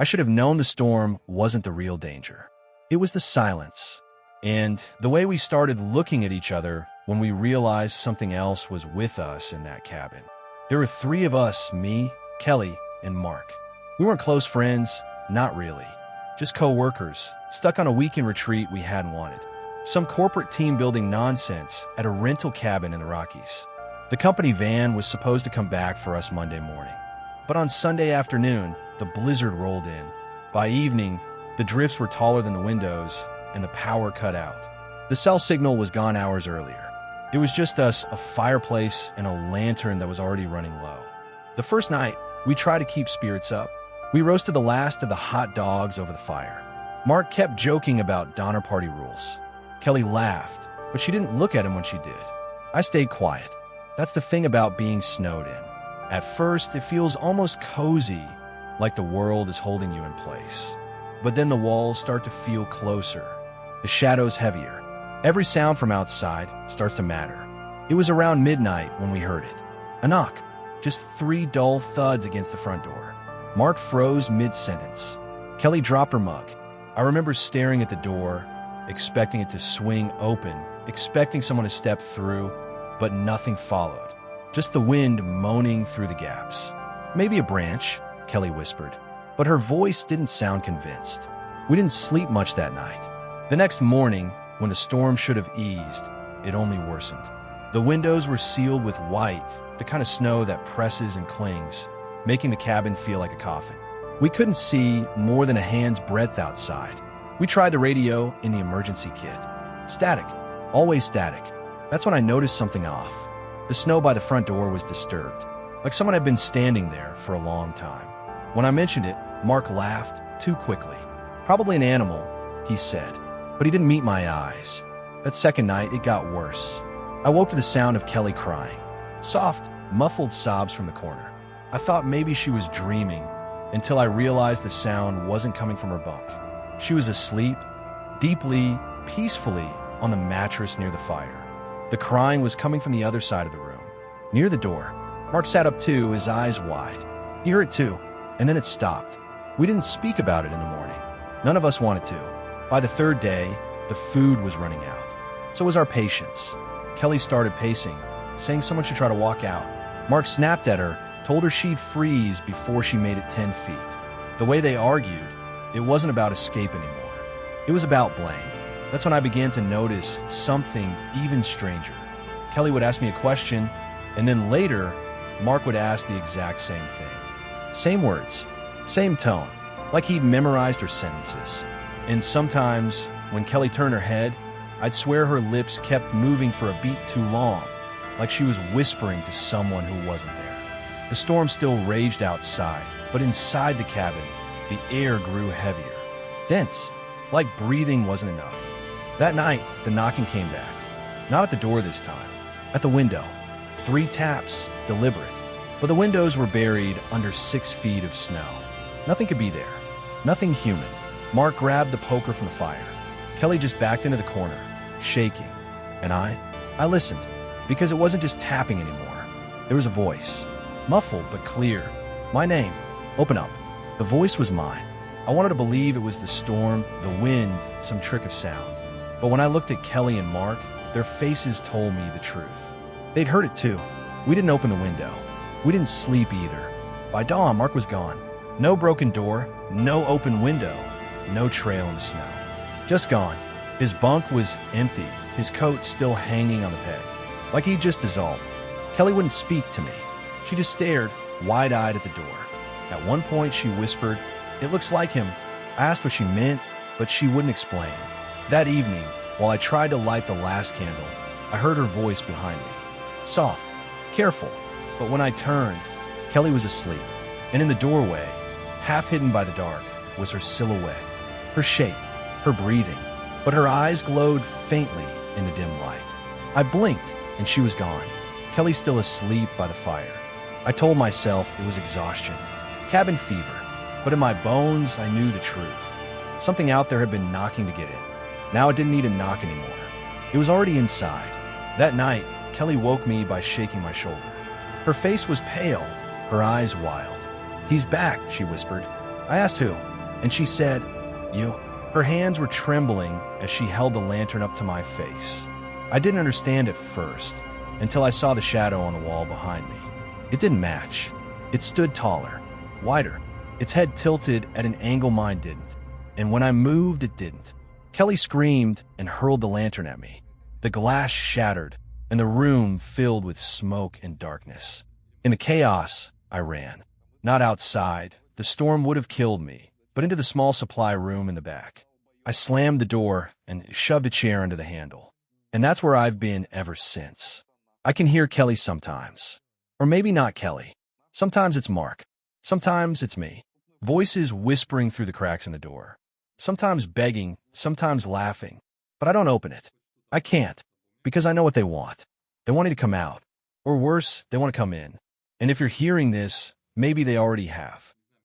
I should have known the storm wasn't the real danger. It was the silence, and the way we started looking at each other when we realized something else was with us in that cabin. There were three of us, me, Kelly, and Mark. We weren't close friends, not really. Just co-workers, stuck on a weekend retreat we hadn't wanted. Some corporate team-building nonsense at a rental cabin in the Rockies. The company van was supposed to come back for us Monday morning. But on Sunday afternoon, the blizzard rolled in. By evening, the drifts were taller than the windows, and the power cut out. The cell signal was gone hours earlier. It was just us, a fireplace, and a lantern that was already running low. The first night, we tried to keep spirits up. We roasted the last of the hot dogs over the fire. Mark kept joking about Donner Party rules. Kelly laughed, but she didn't look at him when she did. I stayed quiet. That's the thing about being snowed in. At first, it feels almost cozy, like the world is holding you in place. But then the walls start to feel closer, the shadows heavier. Every sound from outside starts to matter. It was around midnight when we heard it. A knock. Just 3 dull thuds against the front door. Mark froze mid-sentence. Kelly dropped her mug. I remember staring at the door, expecting it to swing open, expecting someone to step through, but nothing followed. Just the wind moaning through the gaps. Maybe a branch, Kelly whispered, but her voice didn't sound convinced. We didn't sleep much that night. The next morning, when the storm should have eased, it only worsened. The windows were sealed with white, the kind of snow that presses and clings, making the cabin feel like a coffin. We couldn't see more than a hand's breadth outside. We tried the radio in the emergency kit. Static. Always static. That's when I noticed something off. The snow by the front door was disturbed, like someone had been standing there for a long time. When I mentioned it, Mark laughed too quickly. Probably an animal, he said, but he didn't meet my eyes. That second night, it got worse. I woke to the sound of Kelly crying. Soft, muffled sobs from the corner. I thought maybe she was dreaming, until I realized the sound wasn't coming from her bunk. She was asleep, deeply, peacefully, on the mattress near the fire. The crying was coming from the other side of the room, near the door. Mark sat up too, his eyes wide. He heard it too, and then it stopped. We didn't speak about it in the morning. None of us wanted to. By the third day, the food was running out. So was our patience. Kelly started pacing, saying someone should try to walk out. Mark snapped at her, told her she'd freeze before she made it 10 feet. The way they argued, it wasn't about escape anymore. It was about blame. That's when I began to notice something even stranger. Kelly would ask me a question, and then later, Mark would ask the exact same thing. Same words, same tone, like he'd memorized her sentences. And sometimes, when Kelly turned her head, I'd swear her lips kept moving for a beat too long, like she was whispering to someone who wasn't there. The storm still raged outside, but inside the cabin, the air grew heavier, dense, like breathing wasn't enough. That night, the knocking came back. Not at the door this time, at the window. 3 taps, deliberate. But the windows were buried under 6 feet of snow. Nothing could be there. Nothing human. Mark grabbed the poker from the fire. Kelly just backed into the corner, shaking. And I listened, because it wasn't just tapping anymore. There was a voice, muffled but clear. My name. Open up. The voice was mine. I wanted to believe it was the storm, the wind, some trick of sound. But when I looked at Kelly and Mark, their faces told me the truth. They'd heard it too. We didn't open the window. We didn't sleep either. By dawn, Mark was gone. No broken door, no open window, no trail in the snow. Just gone. His bunk was empty, his coat still hanging on the peg, like he'd just dissolved. Kelly wouldn't speak to me. She just stared, wide-eyed at the door. At one point, she whispered, "It looks like him." I asked what she meant, but she wouldn't explain. That evening, while I tried to light the last candle, I heard her voice behind me. Soft, careful, but when I turned, Kelly was asleep, and in the doorway, half hidden by the dark, was her silhouette, her shape, her breathing, but her eyes glowed faintly in the dim light. I blinked, and she was gone. Kelly still asleep by the fire. I told myself it was exhaustion, cabin fever, but in my bones, I knew the truth. Something out there had been knocking to get in. Now it didn't need a knock anymore. It was already inside. That night, Kelly woke me by shaking my shoulder. Her face was pale, her eyes wild. "He's back," she whispered. I asked who. and she said, "You." Her hands were trembling as she held the lantern up to my face. I didn't understand at first, until I saw the shadow on the wall behind me. It didn't match. It stood taller, wider, its head tilted at an angle mine didn't. And when I moved, it didn't. Kelly screamed and hurled the lantern at me. The glass shattered, and the room filled with smoke and darkness. In the chaos, I ran. Not outside. The storm would have killed me, but into the small supply room in the back. I slammed the door and shoved a chair under the handle. And that's where I've been ever since. I can hear Kelly sometimes. Or maybe not Kelly. Sometimes it's Mark. Sometimes it's me. Voices whispering through the cracks in the door. Sometimes begging, sometimes laughing. But I don't open it. I can't, because I know what they want. They want me to come out. Or worse, they want to come in. And if you're hearing this, maybe they already have.